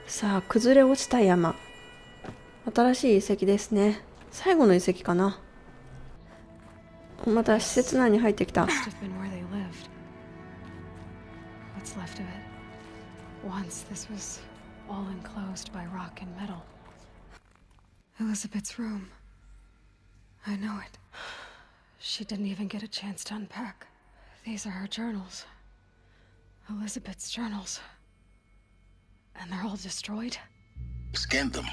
さあ、崩れ落ちた山。新しい遺跡ですね。最後の遺跡かな。また施設内に入ってきた。Once this was all enclosed by rock and metal. Elizabeth's room. I know it. She didn't even get a chance to unpack. These are her journals. Elizabeth's journals. And they're all destroyed? Scan them.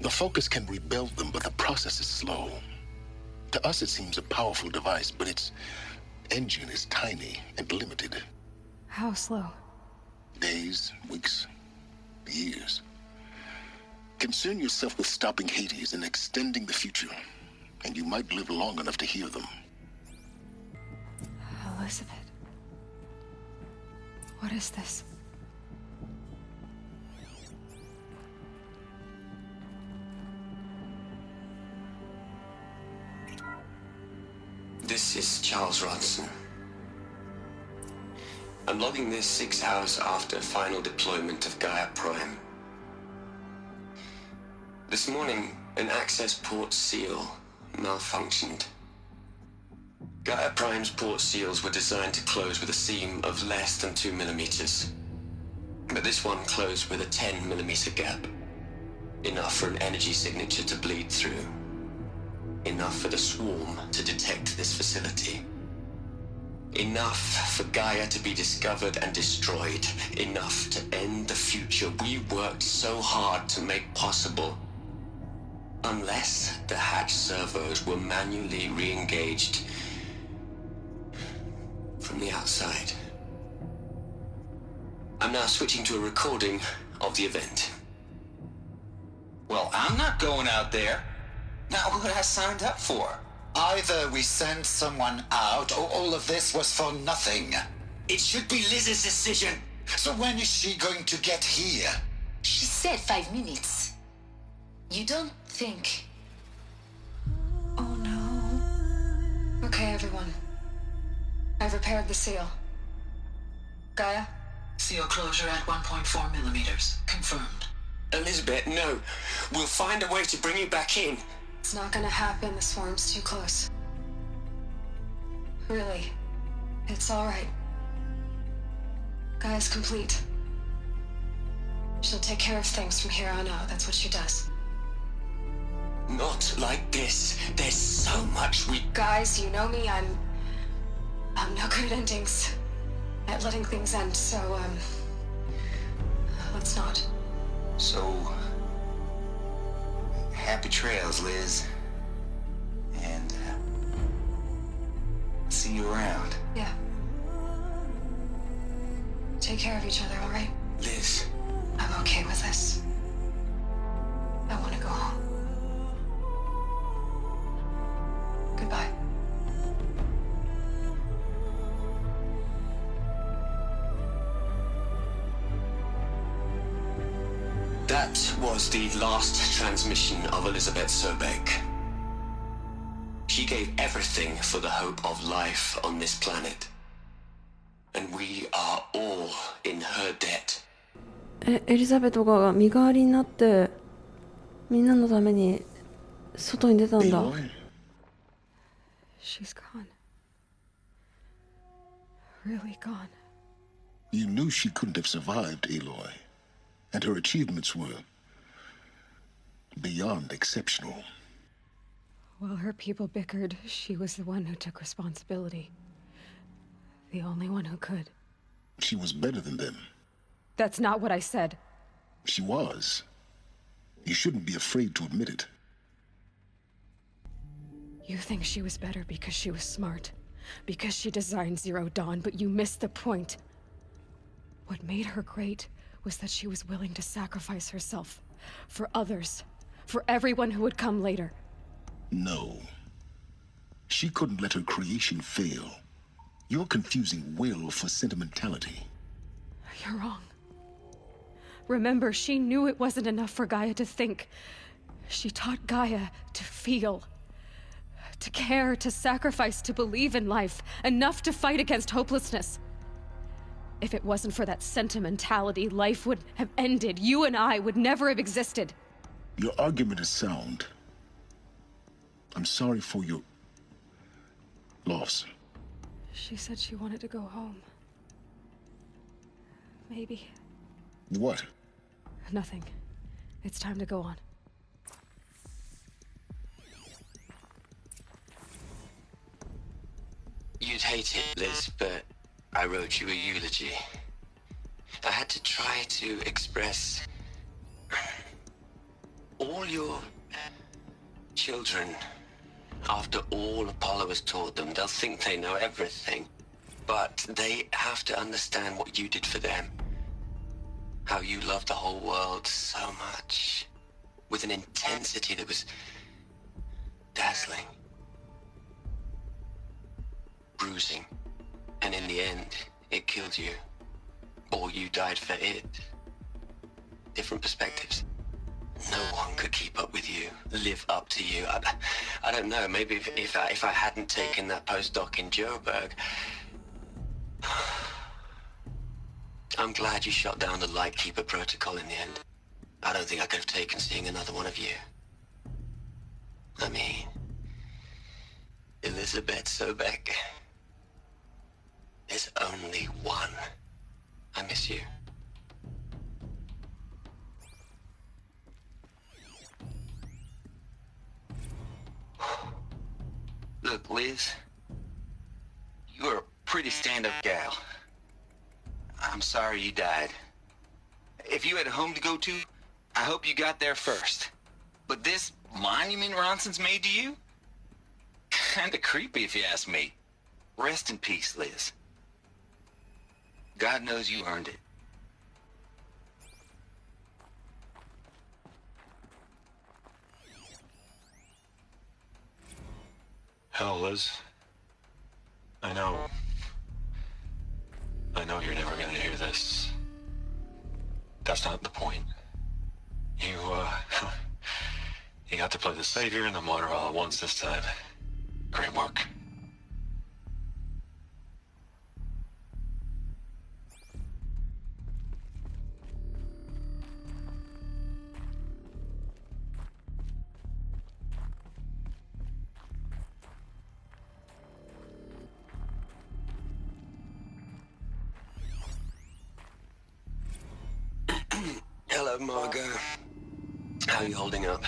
The Focus can rebuild them, but the process is slow. To us, it seems a powerful device, but its engine is tiny and limited. How slow? Days, weeks, years. Concern yourself with stopping Hades and extending the future, and you might live long enough to hear them. Elizabeth. What is this? This is Charles Ronson. I'm logging this 6 hours after final deployment of Gaia Prime. This morning, an access port seal malfunctioned. Gaia Prime's port seals were designed to close with a seam of less than 2 millimeters. But this one closed with a 10 millimeter gap. Enough for an energy signature to bleed through. Enough for the swarm to detect this facility. Enough for Gaia to be discovered and destroyed. Enough to end the future we worked so hard to make possible. Unless the hatch servos were manually re-engaged from the outside. I'm now switching to a recording of the event. Well, I'm not going out there. Not what I signed up for. Either we send someone out, or all of this was for nothing. It should be Liz's decision. So when is she going to get here? She said 5 minutes. You don't think... Oh no. Okay, everyone. I've repaired the seal. Gaia? Seal closure at 1.4 millimeters. Confirmed. Elizabeth, no. We'll find a way to bring you back in. It's not gonna happen. The swarm's too close. Really. It's alright. Gaia's complete. She'll take care of things from here on out. That's what she does. Not like this. There's so much we... Guys, you know me. I'm no good at endings. At letting things end, so, let's not. So... happy trails, Liz. And, see you around. Yeah. Take care of each other, alright? Liz. I'm okay with this. I want to go home. Goodbye. That was the last transmission of Elizabeth Sobeck. She gave everything for the hope of life on this planet. And we are all in her debt. エリザベトが身代わりになってみんなのために外に出たんだ。 She's gone. Really gone. You knew she couldn't have survived, Aloy. And her achievements were beyond exceptional. While her people bickered, she was the one who took responsibility. The only one who could. She was better than them. That's not what I said. She was. You shouldn't be afraid to admit it. You think she was better because she was smart, because she designed Zero Dawn, but you missed the point. What made her great was that she was willing to sacrifice herself for others, for everyone who would come later. No. She couldn't let her creation fail. You're confusing will for sentimentality. You're wrong. Remember, she knew it wasn't enough for Gaia to think. She taught Gaia to feel. To care, to sacrifice, to believe in life. Enough to fight against hopelessness. If it wasn't for that sentimentality, life would have ended. You and I would never have existed. Your argument is sound. I'm sorry for your loss. She said she wanted to go home. Maybe. What? Nothing. It's time to go on. You'd hate it, Liz, but I wrote you a eulogy. I had to try to express all your children. After all Apollo has taught them, they'll think they know everything. But they have to understand what you did for them. How you loved the whole world so much. With an intensity that was dazzling. Bruising. And in the end, it killed you. Or you died for it. Different perspectives. No one could keep up with you, live up to you. I don't know, maybe if I hadn't taken that postdoc in Joburg. I'm glad you shot down the Lightkeeper protocol in the end. I don't think I could have taken seeing another one of you. I mean, Elizabeth Sobeck. There's only one. I miss you. Look, Liz, you're a pretty stand-up gal. I'm sorry you died. If you had a home to go to, I hope you got there first. But this monument Ronson's made to you? Kinda creepy if you ask me. Rest in peace, Liz. God knows you earned it. Hell, Liz. I know you're never gonna hear this. That's not the point. You got to play the savior and the martyr all at once this time. Great work. Hello, Margot. How are you holding up?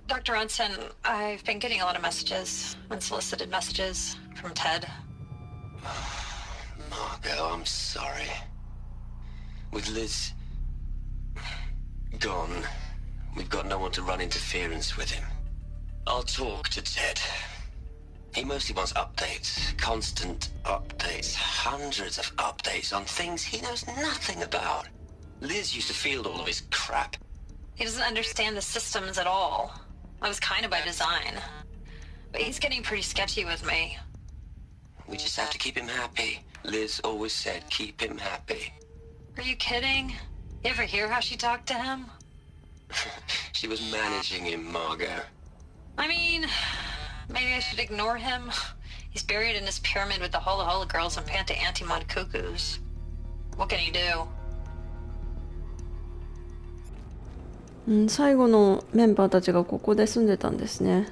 Dr. Ronson, I've been getting a lot of messages, unsolicited messages from Ted. Margot, I'm sorry. With Liz gone, we've got no one to run interference with him. I'll talk to Ted. He mostly wants updates, constant updates, hundreds of updates on things he knows nothing about. Liz used to field all of his crap. He doesn't understand the systems at all. That was kind of by design. But he's getting pretty sketchy with me. We just have to keep him happy. Liz always said, keep him happy. Are you kidding? You ever hear how she talked to him? She was managing him, Margot. I mean, maybe I should ignore him. He's buried in his pyramid with the Hola Hola girls and Panta Antimod cuckoos. What can you do? 最後のメンバーたちがここで住んでたんですね。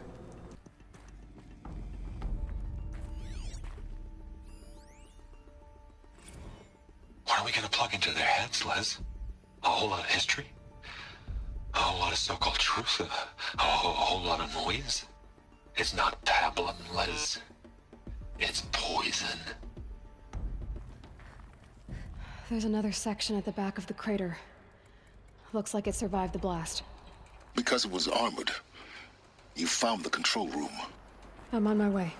What are we gonna plug into their heads, Liz? A whole lot of history? A whole lot of so-called truth? A whole lot of noise? It's not pablum, Liz. It's poison. There's another section at the back of the crater. Looks like it survived the blast. Because it was armored, you found the control room. I'm on my way.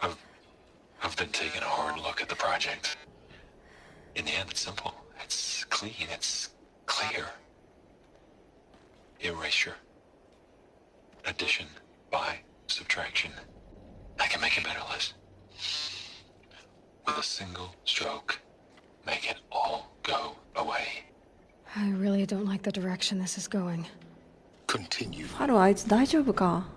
I've been taking a hard look at the project. In the end, it's simple. It's clean. It's clear. Erasure. Addition by subtraction. I can make it better, Liz. With a single stroke, make it all go away. I really don't like the direction this is going. Continue. ファローあいつ大丈夫か？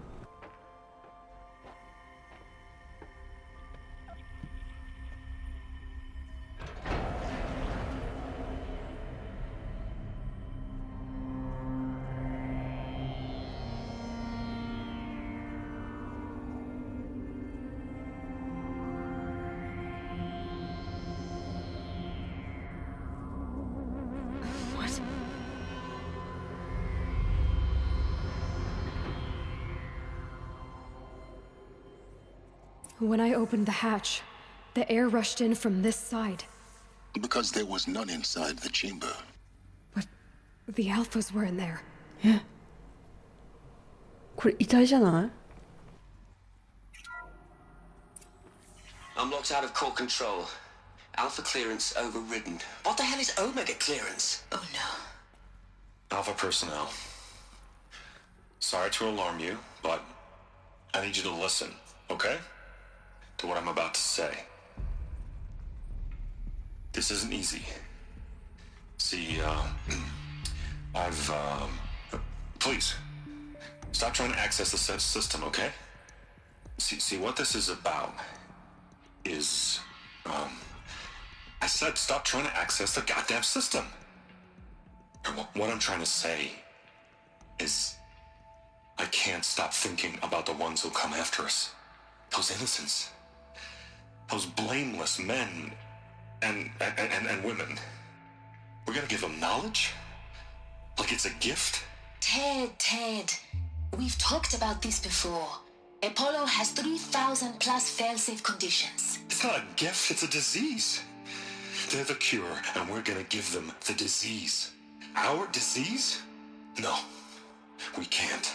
When I opened the hatch, the air rushed in from this side. Because there was none inside the chamber. But the alphas were in there. え、これ遺体じゃない？ I'm locked out of core control. Alpha clearance overridden. What the hell is Omega clearance? Oh no. Alpha personnel. Sorry to alarm you, but I need you to listen, okay? To what I'm about to say. This isn't easy. See, please, stop trying to access the system, okay? See, what this is about is, I said stop trying to access the goddamn system. And what I'm trying to say is, I can't stop thinking about the ones who'll come after us. Those innocents. Those blameless men and women. We're gonna give them knowledge? Like it's a gift? Ted. We've talked about this before. Apollo has 3,000 plus fail-safe conditions. It's not a gift, it's a disease. They're the cure, and we're gonna give them the disease. Our disease? No, we can't.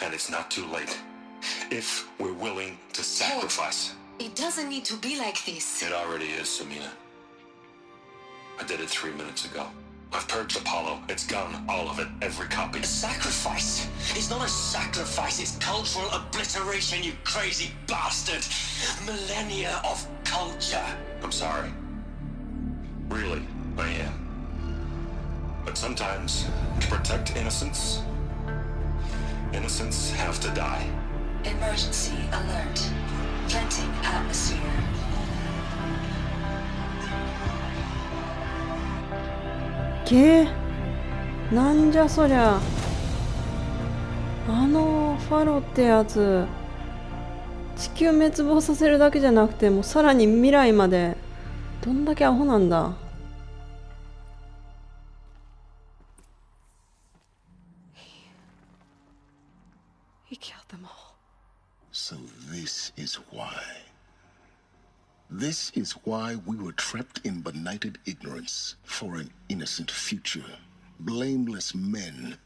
And it's not too late. If we're willing to sacrifice. It doesn't need to be like this. It already is, Samina. I did it 3 minutes ago. I've purged Apollo. It's gone, all of it, every copy. A sacrifice? It's not a sacrifice, it's cultural obliteration, you crazy bastard! Millennia of culture! I'm sorry. Really, I am. But sometimes, to protect innocence, innocents have to die. Emergency alert. Venting atmosphere. なんじゃそりゃ。あのファロってやつ、地球滅亡させるだけじゃなくて、もうさらに未来まで。どんだけアホなんだ。He killed them all. So this is why. This is why we were trapped in benighted ignorance for an innocent future. Blameless men.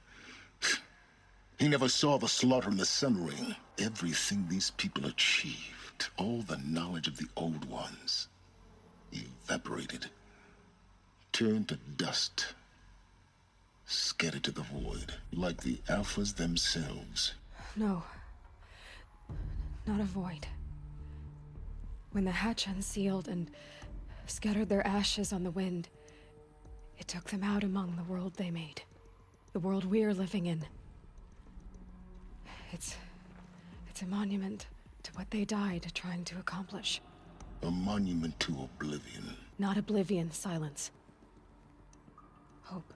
He never saw the slaughter in the Sun Ring. Everything these people achieved, all the knowledge of the old ones, evaporated, turned to dust, scattered to the void, like the Alphas themselves. No. Not a void. When the hatch unsealed and scattered their ashes on the wind, it took them out among the world they made. The world we're living in. It's a monument to what they died trying to accomplish. A monument to oblivion. Not oblivion, silence. Hope.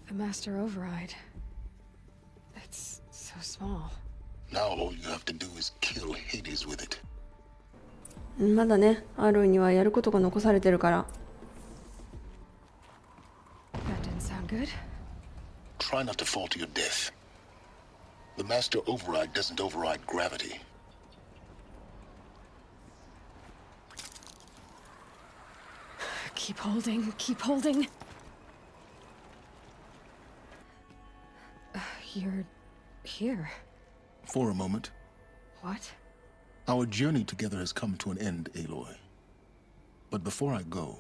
The Master Override. It's so small. Now all you have to do is kill Hades with it. まだね、アロイにはやることが残されてるから。That didn't sound good. Try not to fall to your death. The Master Override doesn't override gravity. Keep holding, keep holding. You're here. For a moment. What? Our journey together has come to an end, Aloy. But before I go,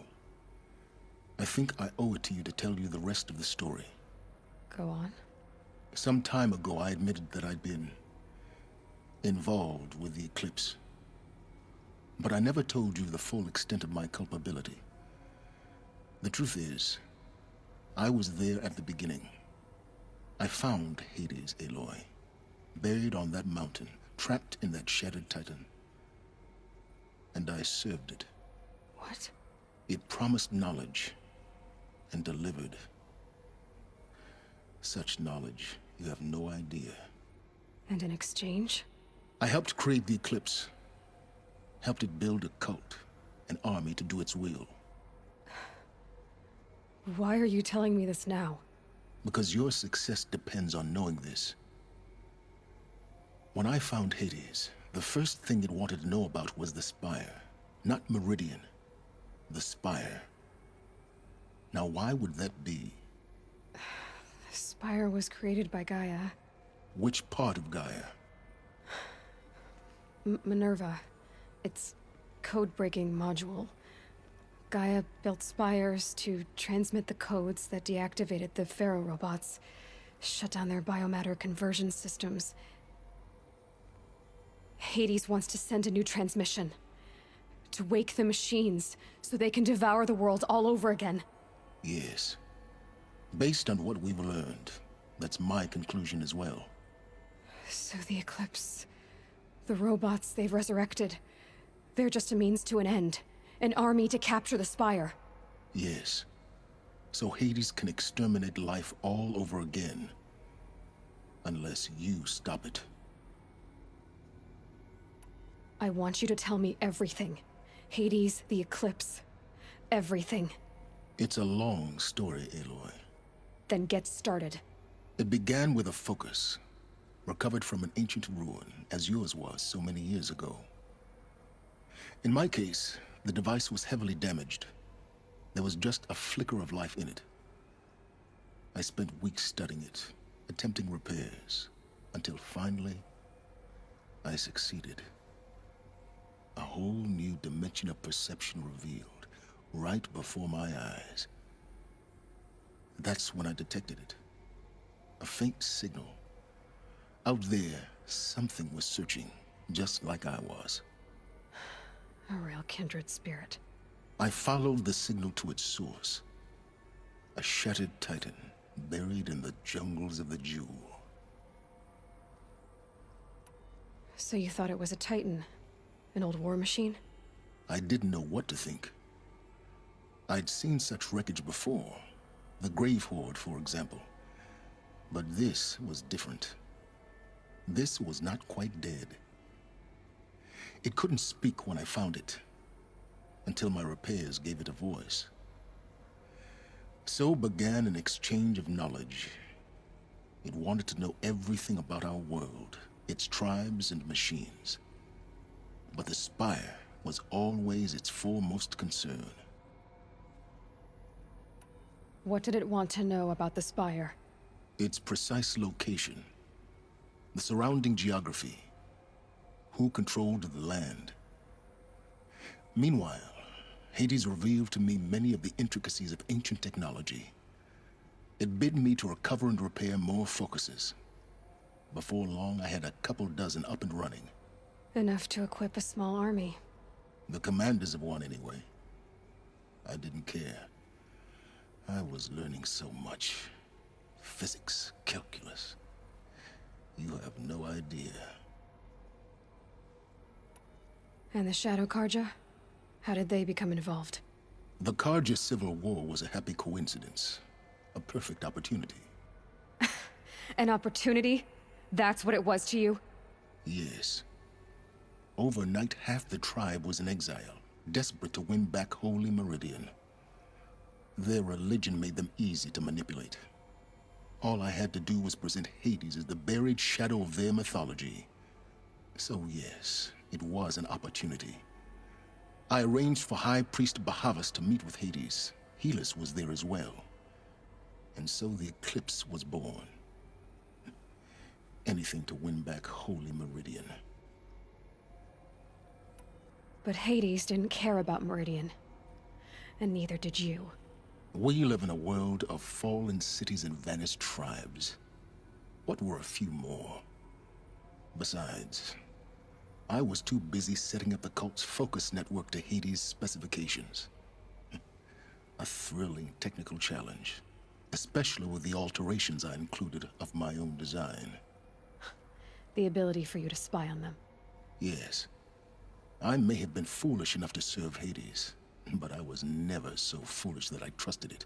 I think I owe it to you to tell you the rest of the story. Go on. Some time ago, I admitted that I'd been involved with the eclipse. But I never told you the full extent of my culpability. The truth is, I was there at the beginning. I found Hades, Aloy, buried on that mountain, trapped in that shattered titan. And I served it. What? It promised knowledge and delivered. Such knowledge, you have no idea. And in exchange? I helped create the eclipse, helped it build a cult, an army to do its will. Why are you telling me this now? Because your success depends on knowing this. When I found Hades, the first thing it wanted to know about was the Spire. Not Meridian. The Spire. Now why would that be? The Spire was created by Gaia. Which part of Gaia? Minerva. Its code-breaking module. Gaia built spires to transmit the codes that deactivated the Pharaoh robots, shut down their biomatter conversion systems. Hades wants to send a new transmission. To wake the machines, so they can devour the world all over again. Yes. Based on what we've learned, that's my conclusion as well. So the Eclipse... the robots they've resurrected... they're just a means to an end. An army to capture the Spire. Yes. So Hades can exterminate life all over again. Unless you stop it. I want you to tell me everything. Hades, the Eclipse. Everything. It's a long story, Aloy. Then get started. It began with a focus. Recovered from an ancient ruin, as yours was so many years ago. In my case, the device was heavily damaged. There was just a flicker of life in it. I spent weeks studying it, attempting repairs, until finally, I succeeded. A whole new dimension of perception revealed, right before my eyes. That's when I detected it. A faint signal. Out there, something was searching, just like I was. A real kindred spirit. I followed the signal to its source. A shattered titan, buried in the jungles of the Jewel. So you thought it was a titan? An old war machine? I didn't know what to think. I'd seen such wreckage before. The Grave Horde, for example. But this was different. This was not quite dead. It couldn't speak when I found it, until my repairs gave it a voice. So began an exchange of knowledge. It wanted to know everything about our world, its tribes and machines. But the Spire was always its foremost concern. What did it want to know about the Spire? Its precise location, the surrounding geography, who controlled the land. Meanwhile, Hades revealed to me many of the intricacies of ancient technology. It bid me to recover and repair more focuses. Before long, I had a couple dozen up and running. Enough to equip a small army. The commanders of one, anyway. I didn't care. I was learning so much. Physics, calculus. You have no idea. And the Shadow Karja? How did they become involved? The Karja Civil War was a happy coincidence. A perfect opportunity. An opportunity? That's what it was to you? Yes. Overnight, half the tribe was in exile, desperate to win back Holy Meridian. Their religion made them easy to manipulate. All I had to do was present Hades as the buried shadow of their mythology. So yes, it was an opportunity. I arranged for High Priest Bahavas to meet with Hades. Helis was there as well. And so the Eclipse was born. Anything to win back Holy Meridian. But Hades didn't care about Meridian. And neither did you. We live in a world of fallen cities and vanished tribes. What were a few more? Besides, I was too busy setting up the cult's focus network to Hades' specifications. A thrilling technical challenge, especially with the alterations I included of my own design. The ability for you to spy on them. Yes. I may have been foolish enough to serve Hades, but I was never so foolish that I trusted it.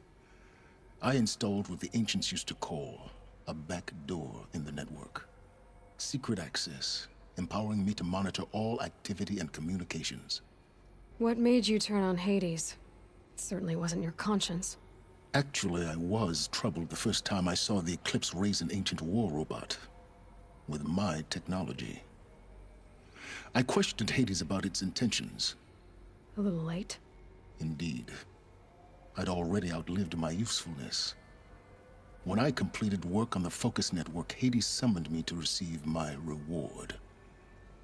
I installed what the ancients used to call a back door in the network. Secret access, empowering me to monitor all activity and communications. What made you turn on Hades? It certainly wasn't your conscience. Actually, I was troubled the first time I saw the Eclipse raise an ancient war robot with my technology. I questioned Hades about its intentions. A little late. Indeed. I'd already outlived my usefulness. When I completed work on the Focus Network, Hades summoned me to receive my reward.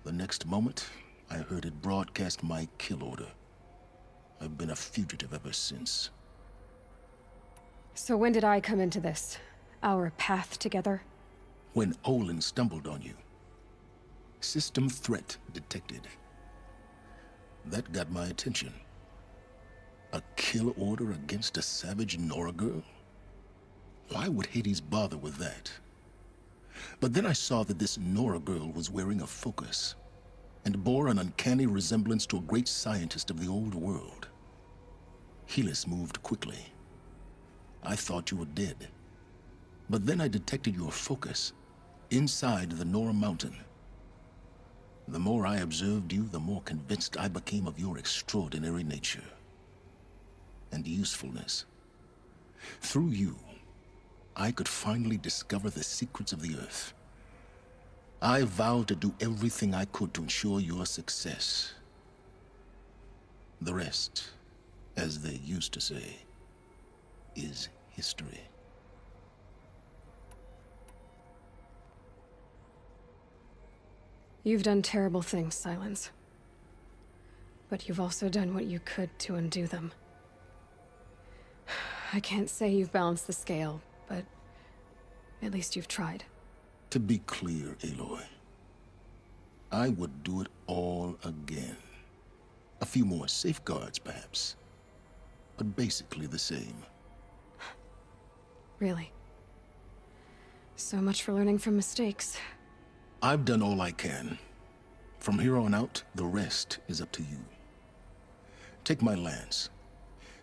The next moment, I heard it broadcast my kill order. I've been a fugitive ever since. So when did I come into this? Our path together? When Olin stumbled on you. System threat detected. That got my attention. A kill order against a savage Nora girl? Why would Hades bother with that? But then I saw that this Nora girl was wearing a focus, and bore an uncanny resemblance to a great scientist of the old world. Helis moved quickly. I thought you were dead. But then I detected your focus inside the Nora mountain. The more I observed you, the more convinced I became of your extraordinary nature and usefulness. Through you, I could finally discover the secrets of the Earth. I vowed to do everything I could to ensure your success. The rest, as they used to say, is history. You've done terrible things, Silence. But you've also done what you could to undo them. I can't say you've balanced the scale, but at least you've tried. To be clear, Aloy, I would do it all again. A few more safeguards, perhaps, but basically the same. Really? So much for learning from mistakes. I've done all I can. From here on out, the rest is up to you. Take my lance.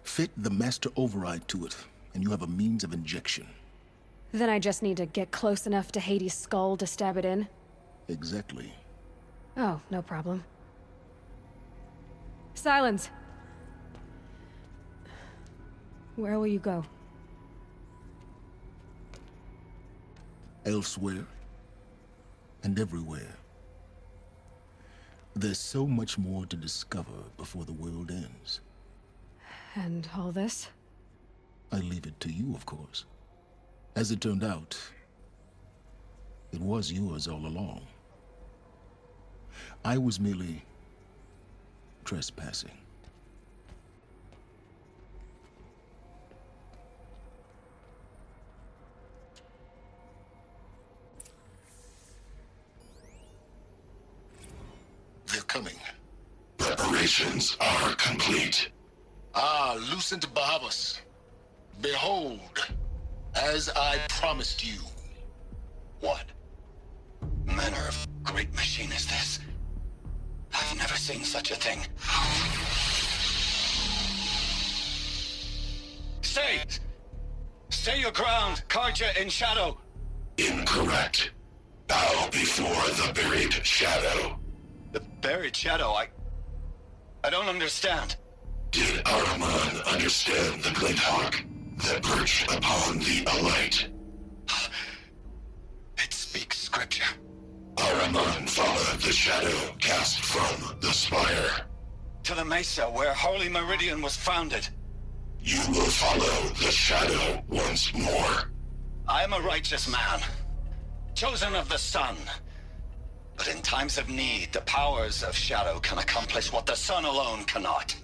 Fit the master override to it, and you have a means of injection. Then I just need to get close enough to Hades' skull to stab it in? Exactly. Oh, no problem. Silence! Where will you go? Elsewhere and everywhere. There's so much more to discover before the world ends. And all this? I leave it to you, of course. As it turned out, it was yours all along. I was merely trespassing. They're coming. Preparations are complete. Ah, Lucent Bahavas. Behold, as I promised you. What manner of great machine is this? I've never seen such a thing. Stay! Stay your ground, Karja in shadow! Incorrect. Bow before the buried shadow. The buried shadow, I don't understand. Did Ahriman understand the glint hawk that perched upon the alight? It speaks scripture. Ahriman followed the shadow cast from the spire. To the mesa where Holy Meridian was founded. You will follow the shadow once more. I am a righteous man, chosen of the sun. But in times of need, the powers of shadow can accomplish what the sun alone cannot.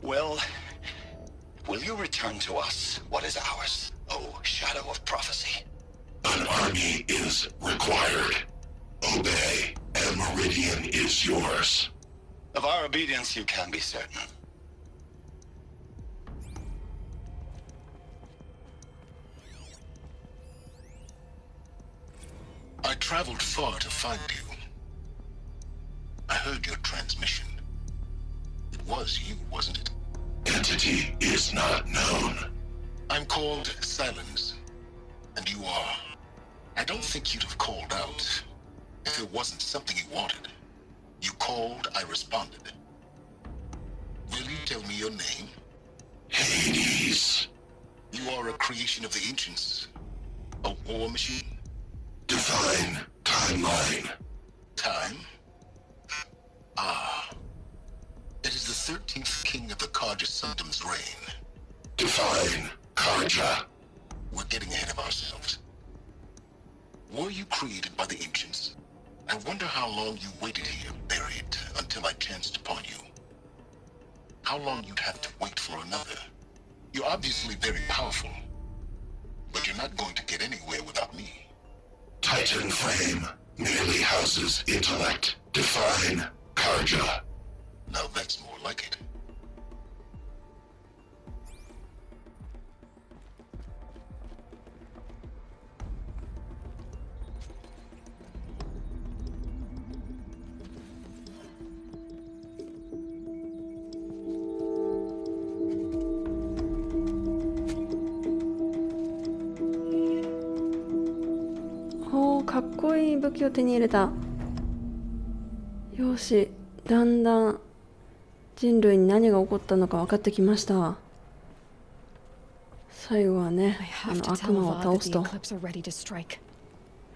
Will you return to us what is ours, O Shadow of Prophecy? An army is required. Obey, and Meridian is yours. Of our obedience you can be certain. I traveled far to find you. I heard your transmission. It was you, wasn't it? Entity is not known. I'm called Silence, and you are. I don't think you'd have called out if it wasn't something you wanted. You called, I responded. Will you tell me your name? Hades. You are a creation of the ancients. A war machine? Define timeline. Time? Ah. It is the 13th king of the Karja Sundom's reign. Define Karja. We're getting ahead of ourselves. Were you created by the ancients? I wonder how long you waited here, buried, until I chanced upon you. How long you'd have to wait for another. You're obviously very powerful, but you're not going to get anywhere without me. Titan flame merely houses intellect. Define Karja. Now that's more like it.おー、かっこいい武器を手に入れた。よし、だんだん人類に何が起こったのか分かってきました。最後はね、悪魔を倒すと。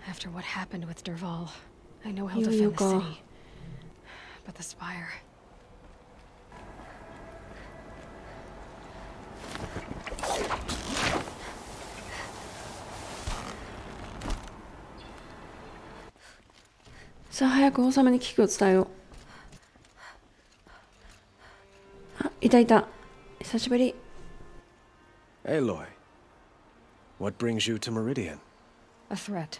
After what happened with Derval, I know he'll defend the city. But the spire.さあ早く王様に危機を伝えよう。あ、いたいた。久しぶり。Aloy, what brings you to Meridian? A threat.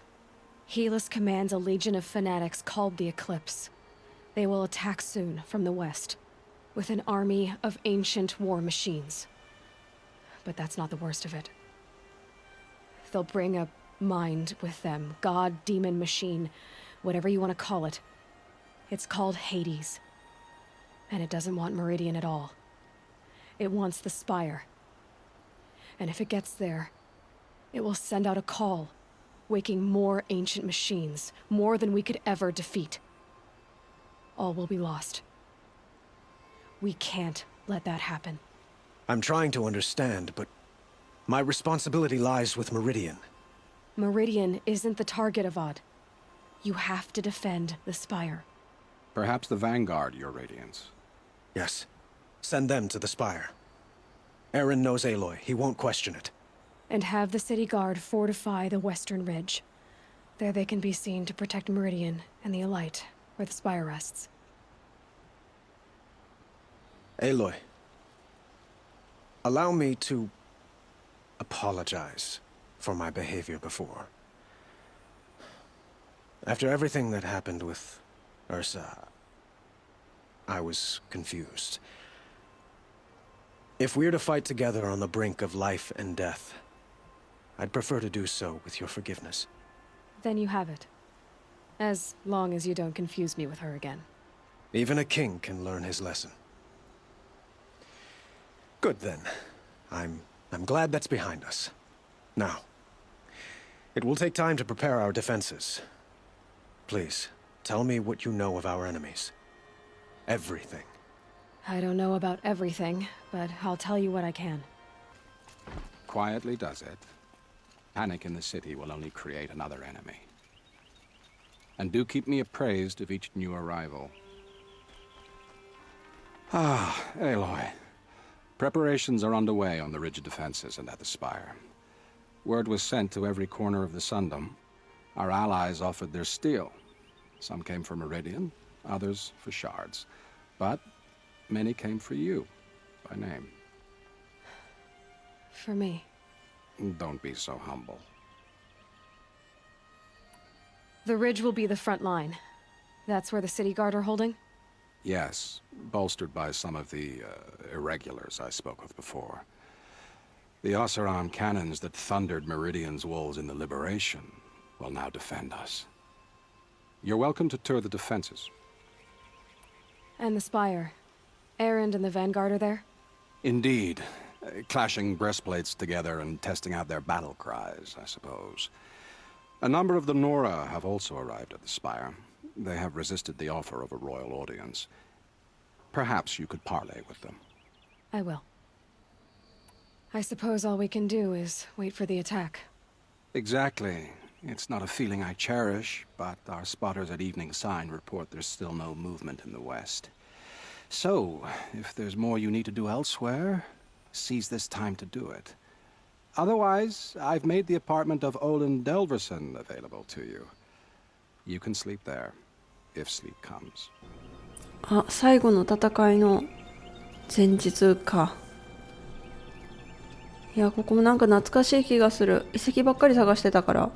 Helis commands a legion of fanatics called the Eclipse. They will attack soon from the west, with an army of ancient war machines. But that's not the worst of it. They'll bring a mind with them, god, demon, machine, whatever you want to call it. It's called Hades. And it doesn't want Meridian at all. It wants the Spire. And if it gets there, it will send out a call, waking more ancient machines, more than we could ever defeat. All will be lost. We can't let that happen. I'm trying to understand, but my responsibility lies with Meridian. Meridian isn't the target, Avad. You have to defend the Spire. Perhaps the Vanguard, Your Radiance. Yes. Send them to the Spire. Aaron knows Aloy. He won't question it. And have the city guard fortify the western ridge. There they can be seen to protect Meridian and the Elite, where the Spire rests. Aloy, allow me to apologize for my behavior before. After everything that happened with Ursa, I was confused. If we're to fight together on the brink of life and death, I'd prefer to do so with your forgiveness. Then you have it. As long as you don't confuse me with her again. Even a king can learn his lesson. Good then. I'm glad that's behind us. Now, it will take time to prepare our defenses. Please, tell me what you know of our enemies. Everything. I don't know about everything, but I'll tell you what I can. Quietly does it. Panic in the city will only create another enemy. And do keep me appraised of each new arrival. Ah, Aloy. Preparations are underway on the ridge defenses and at the Spire. Word was sent to every corner of the Sundom. Our allies offered their steel. Some came for Meridian, others for shards. But many came for you, by name. For me. Don't be so humble. The ridge will be the front line. That's where the city guard are holding? Yes, bolstered by some of the irregulars I spoke of before. The Oseram cannons that thundered Meridian's walls in the Liberation will now defend us. You're welcome to tour the defenses. And the Spire. Erend and the Vanguard are there? Indeed. Clashing breastplates together and testing out their battle cries, I suppose. A number of the Nora have also arrived at the Spire. They have resisted the offer of a royal audience. Perhaps you could parley with them. I will. I suppose all we can do is wait for the attack. Exactly. It's not a feeling I cherish, but our spotters at Evening Sign report there's still no movement in the west. So, if there's more you need to do elsewhere, seize this time to do it. Otherwise, I've made the apartment of Olin Delverson available to you. You can sleep there, if sleep comes. あ、最後の戦いの前日か。いや、ここもなんか懐かしい気がする。遺跡ばっかり探してたから。